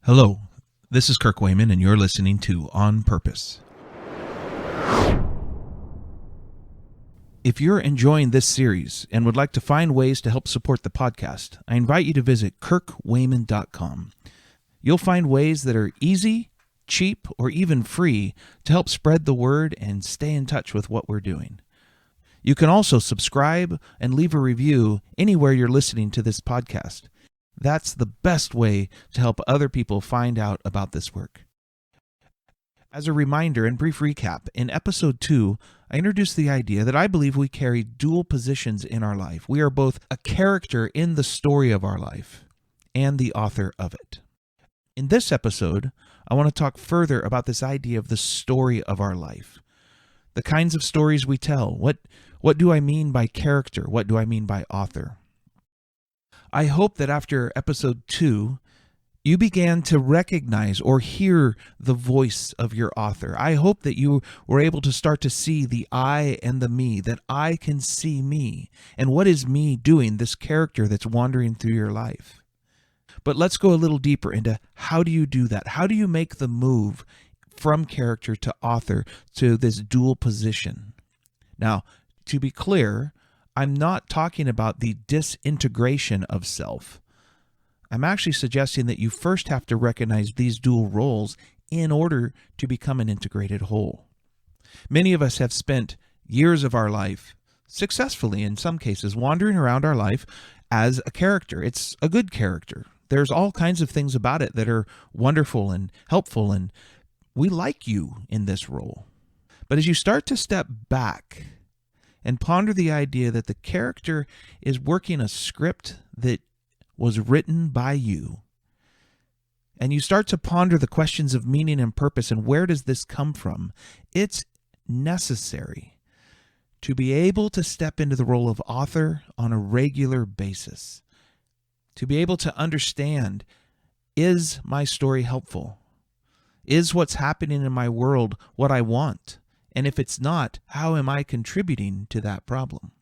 Hello, this is Kirk and you're listening to On Purpose. If you're enjoying this series and would like to find ways to help support the podcast, I invite you to visit kirkwayman.com. You'll find ways that are easy, cheap, or even free to help spread the word and stay in touch with what we're doing. You can also subscribe and leave a review anywhere you're listening to this podcast. That's the best way to help other people find out about this work. As a reminder and brief recap, in episode 2, I introduced the idea that I believe we carry dual positions in our life. We are both a character in the story of our life and the author of it. In this episode, I want to talk further about this idea of the story of our life. The kinds of stories we tell. What do I mean by character? What do I mean by author? I hope that after episode 2, you began to recognize or hear the voice of your author. I hope that you were able to start to see the I and the me, that I can see me. And what is me doing, this character that's wandering through your life? But let's go a little deeper into how do you do that? How do you make the move from character to author to this dual position? Now, to be clear, I'm not talking about the disintegration of self. I'm actually suggesting that you first have to recognize these dual roles in order to become an integrated whole. Many of us have spent years of our life, successfully in some cases, wandering around our life as a character. It's a good character. There's all kinds of things about it that are wonderful and helpful, and we like you in this role. But as you start to step back and ponder the idea that the character is working a script that was written by you, and you start to ponder the questions of meaning and purpose and where does this come from, it's necessary to be able to step into the role of author on a regular basis, to be able to understand, is my story helpful? Is what's happening in my world what I want? And if it's not, how am I contributing to that problem?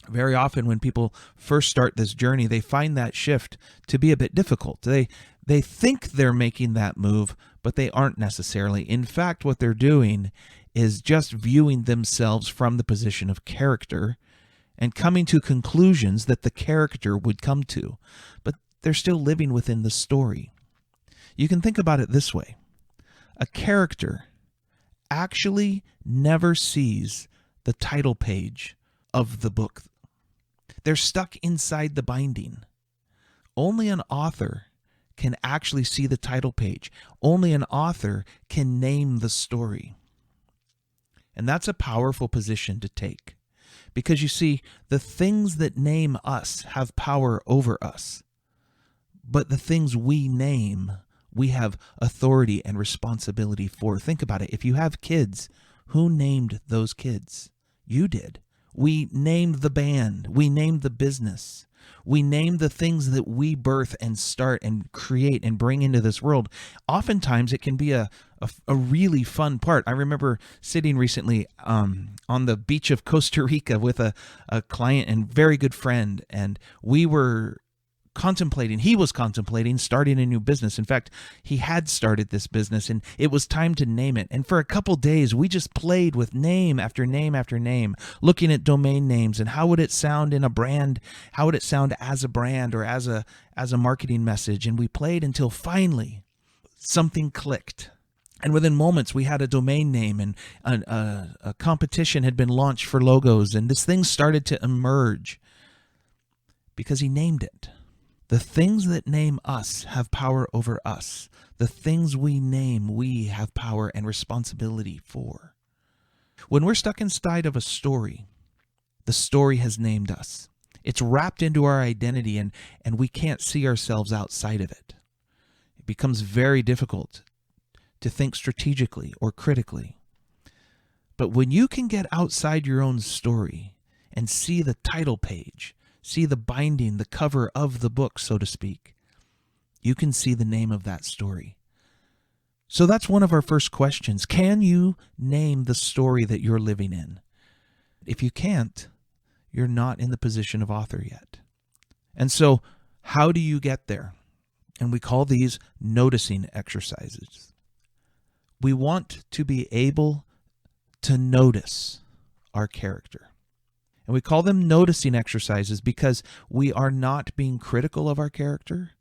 Very often when people first start this journey, they find that shift to be a bit difficult. They think they're making that move, but they aren't necessarily. In fact, what they're doing is just viewing themselves from the position of character and coming to conclusions that the character would come to, but they're still living within the story. You can think about it this way. A character actually never sees the title page of the book. They're stuck inside the binding. Only an author can actually see the title page. Only an author can name the story. And that's a powerful position to take. Because you see, the things that name us have power over us. But the things we name, we have authority and responsibility for. Think about it. If you have kids, who named those kids? You did. We named the band. We named the business. We named the things that we birth and start and create and bring into this world. Oftentimes, it can be a really fun part. I remember sitting recently on the beach of Costa Rica with a client and very good friend, and he was contemplating starting a new business. In fact, he had started this business and it was time to name it. And for a couple days, we just played with name after name after name, looking at domain names and how would it sound in a brand? How would it sound as a brand or as a marketing message? And we played until finally something clicked. And within moments, we had a domain name and a competition had been launched for logos. And this thing started to emerge because he named it. The things that name us have power over us. The things we name, we have power and responsibility for. When we're stuck inside of a story, the story has named us. It's wrapped into our identity and we can't see ourselves outside of it. It becomes very difficult to think strategically or critically. But when you can get outside your own story and see the title page, see the binding, the cover of the book, so to speak, you can see the name of that story. So that's one of our first questions. Can you name the story that you're living in? If you can't, you're not in the position of author yet. And so how do you get there? And we call these noticing exercises. We want to be able to notice our character. And we call them noticing exercises because we are not being critical of our character.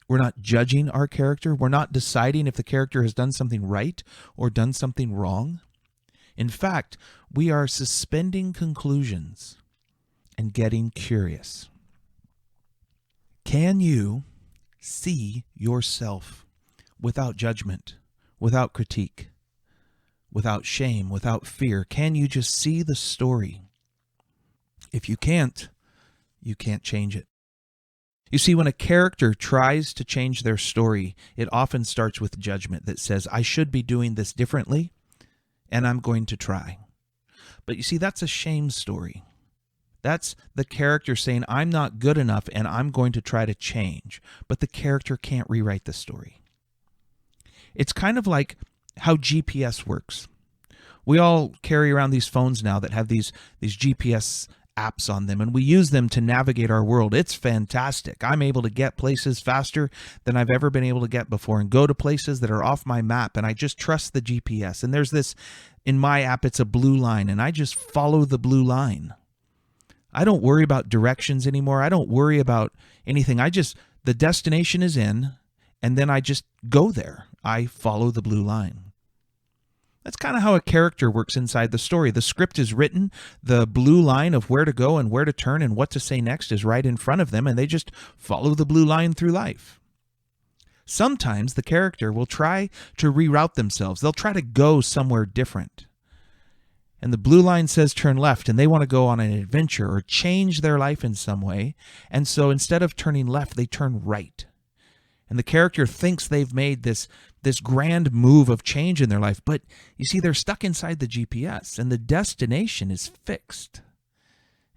We're not judging our character. We're not deciding if the character has done something right or done something wrong. In fact, we are suspending conclusions and getting curious. Can you see yourself without judgment, without critique, without shame, without fear? Can you just see the story? If you can't change it. You see, when a character tries to change their story, it often starts with judgment that says, I should be doing this differently, and I'm going to try. But you see, that's a shame story. That's the character saying, I'm not good enough, and I'm going to try to change. But the character can't rewrite the story. It's kind of like how GPS works. We all carry around these phones now that have these GPS apps on them, and we use them to navigate our world. It's fantastic. I'm able to get places faster than I've ever been able to get before and go to places that are off my map, and I just trust the GPS. And there's this, in my app, it's a blue line, and I just follow the blue line. I don't worry about directions anymore. I don't worry about anything. The destination is in, and then I just go there. I follow the blue line. That's kind of how a character works inside the story. The script is written, the blue line of where to go and where to turn and what to say next is right in front of them, and they just follow the blue line through life. Sometimes the character will try to reroute themselves. They'll try to go somewhere different. And the blue line says turn left, and they want to go on an adventure or change their life in some way. And so instead of turning left, they turn right. And the character thinks they've made this grand move of change in their life. But you see, they're stuck inside the GPS, and the destination is fixed.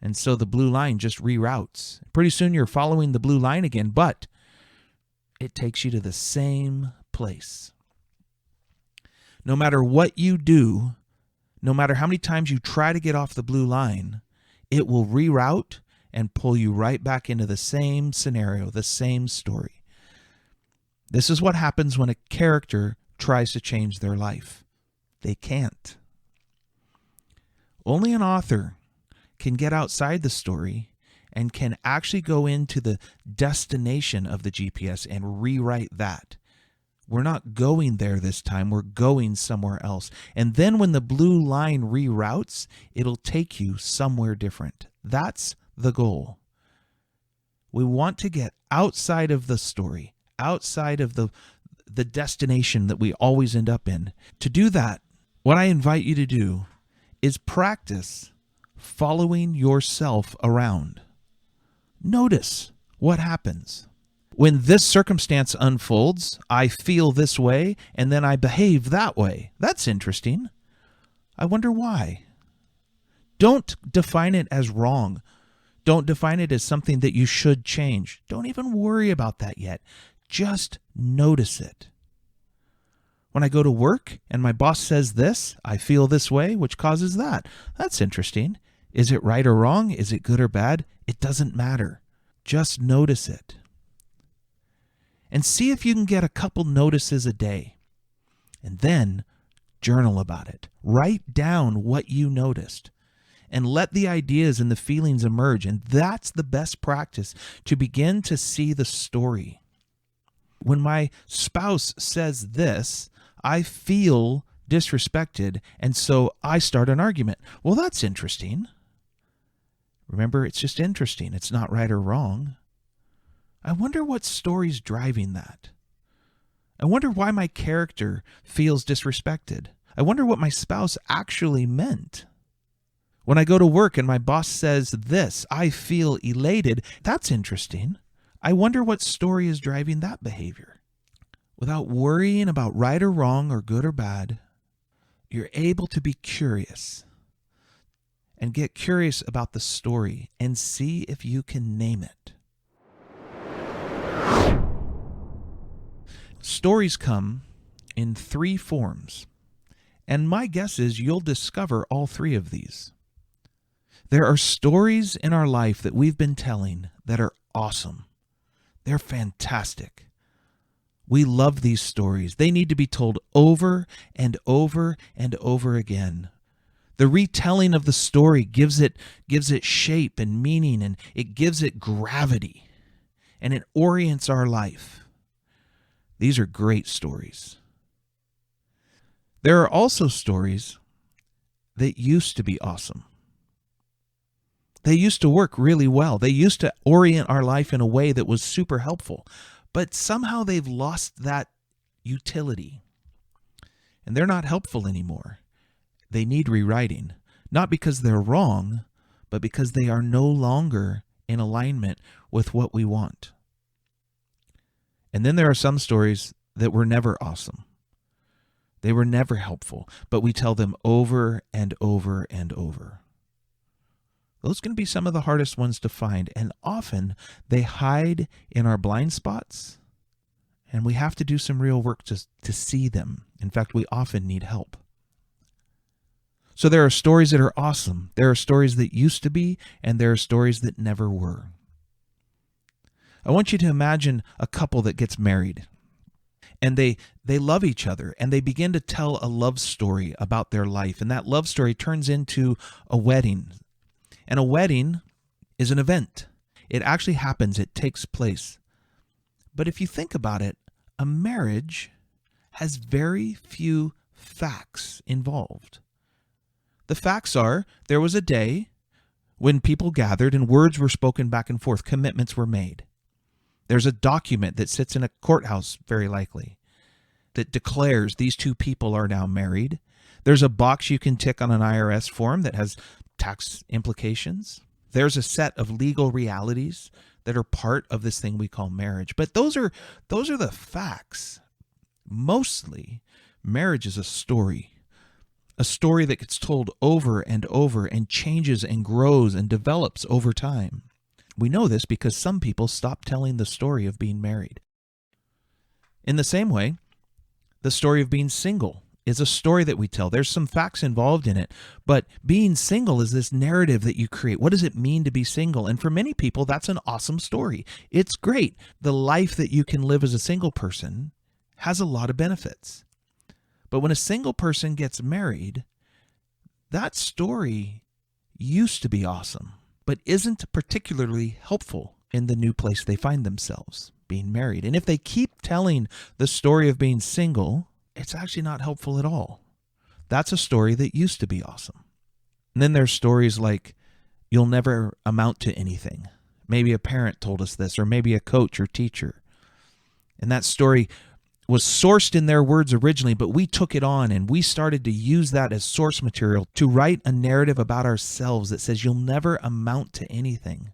And so the blue line just reroutes. Pretty soon you're following the blue line again, but it takes you to the same place. No matter what you do, no matter how many times you try to get off the blue line, it will reroute and pull you right back into the same scenario, the same story. This is what happens when a character tries to change their life. They can't. Only an author can get outside the story and can actually go into the destination of the GPS and rewrite that. We're not going there this time. We're going somewhere else. And then when the blue line reroutes, it'll take you somewhere different. That's the goal. We want to get outside of the story, outside of the destination that we always end up in. To do that, what I invite you to do is practice following yourself around. Notice what happens. When this circumstance unfolds, I feel this way, and then I behave that way. That's interesting. I wonder why. Don't define it as wrong. Don't define it as something that you should change. Don't even worry about that yet. Just notice it. When I go to work and my boss says this, I feel this way, which causes that. That's interesting. Is it right or wrong? Is it good or bad? It doesn't matter. Just notice it. And see if you can get a couple notices a day. And then journal about it. Write down what you noticed. And let the ideas and the feelings emerge. And that's the best practice to begin to see the story. When my spouse says this, I feel disrespected, and so I start an argument. Well, that's interesting. Remember, it's just interesting. It's not right or wrong. I wonder what story's driving that. I wonder why my character feels disrespected. I wonder what my spouse actually meant. When I go to work and my boss says this, I feel elated. That's interesting. I wonder what story is driving that behavior. Without worrying about right or wrong or good or bad, you're able to be curious and get curious about the story and see if you can name it. Stories come in 3 forms, and my guess is you'll discover all 3 of these. There are stories in our life that we've been telling that are awesome. They're fantastic. We love these stories. They need to be told over and over and over again. The retelling of the story gives it shape and meaning, and it gives it gravity, and it orients our life. These are great stories. There are also stories that used to be awesome. They used to work really well. They used to orient our life in a way that was super helpful. But somehow they've lost that utility. And they're not helpful anymore. They need rewriting. Not because they're wrong, but because they are no longer in alignment with what we want. And then there are some stories that were never awesome. They were never helpful, but we tell them over and over and over. Those can be some of the hardest ones to find, and often they hide in our blind spots, and we have to do some real work to see them. In fact, we often need help. So there are stories that are awesome. There are stories that used to be, and there are stories that never were. I want you to imagine a couple that gets married, and they love each other, and they begin to tell a love story about their life, and that love story turns into a wedding. And a wedding is an event. It actually happens. It takes place. But if you think about it, a marriage has very few facts involved. The facts are there was a day when people gathered and words were spoken back and forth. Commitments were made. There's a document that sits in a courthouse, very likely, that declares these two people are now married. There's a box you can tick on an IRS form that has tax implications. There's a set of legal realities that are part of this thing we call marriage. But those are the facts. Mostly, marriage is a story that gets told over and over and changes and grows and develops over time. We know this because some people stop telling the story of being married. In the same way, the story of being single is a story that we tell. There's some facts involved in it, but being single is this narrative that you create. What does it mean to be single? And for many people, that's an awesome story. It's great. The life that you can live as a single person has a lot of benefits. But when a single person gets married, that story used to be awesome, but isn't particularly helpful in the new place they find themselves, being married. And if they keep telling the story of being single, it's actually not helpful at all. That's a story that used to be awesome. And then there's stories like, you'll never amount to anything. Maybe a parent told us this, or maybe a coach or teacher. And that story was sourced in their words originally, but we took it on and we started to use that as source material to write a narrative about ourselves that says you'll never amount to anything.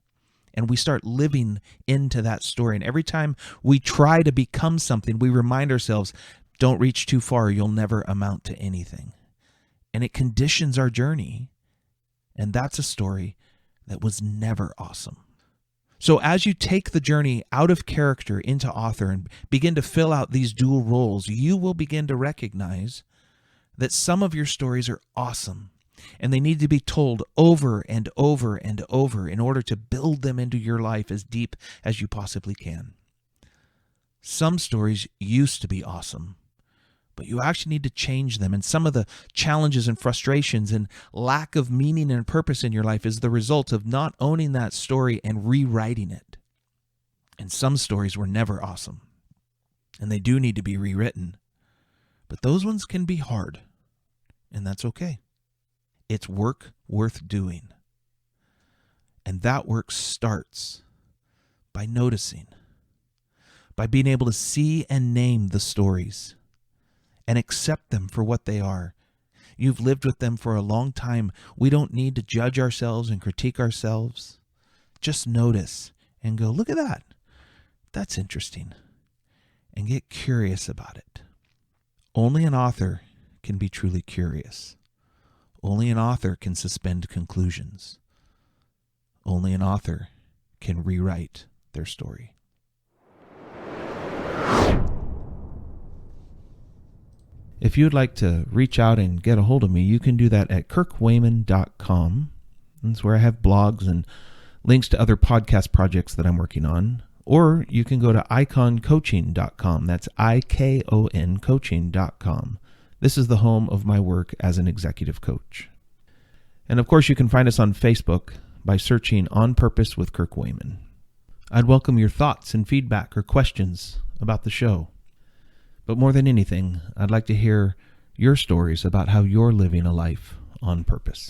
And we start living into that story. And every time we try to become something, we remind ourselves, don't reach too far, you'll never amount to anything. And it conditions our journey. And that's a story that was never awesome. So as you take the journey out of character into author and begin to fill out these dual roles, you will begin to recognize that some of your stories are awesome and they need to be told over and over and over in order to build them into your life as deep as you possibly can. Some stories used to be awesome, but you actually need to change them. And some of the challenges and frustrations and lack of meaning and purpose in your life is the result of not owning that story and rewriting it. And some stories were never awesome, and they do need to be rewritten. But those ones can be hard, and that's okay. It's work worth doing. And that work starts by noticing, by being able to see and name the stories and accept them for what they are. You've lived with them for a long time. We don't need to judge ourselves and critique ourselves. Just notice and go, look at that. That's interesting. And get curious about it. Only an author can be truly curious. Only an author can suspend conclusions. Only an author can rewrite their story. If you'd like to reach out and get a hold of me, you can do that at kirkwayman.com. That's where I have blogs and links to other podcast projects that I'm working on. or you can go to iconcoaching.com. That's IKON coaching.com. This is the home of my work as an executive coach. And of course, you can find us on Facebook by searching On Purpose with Kirk Wayman. I'd welcome your thoughts and feedback or questions about the show. But more than anything, I'd like to hear your stories about how you're living a life on purpose.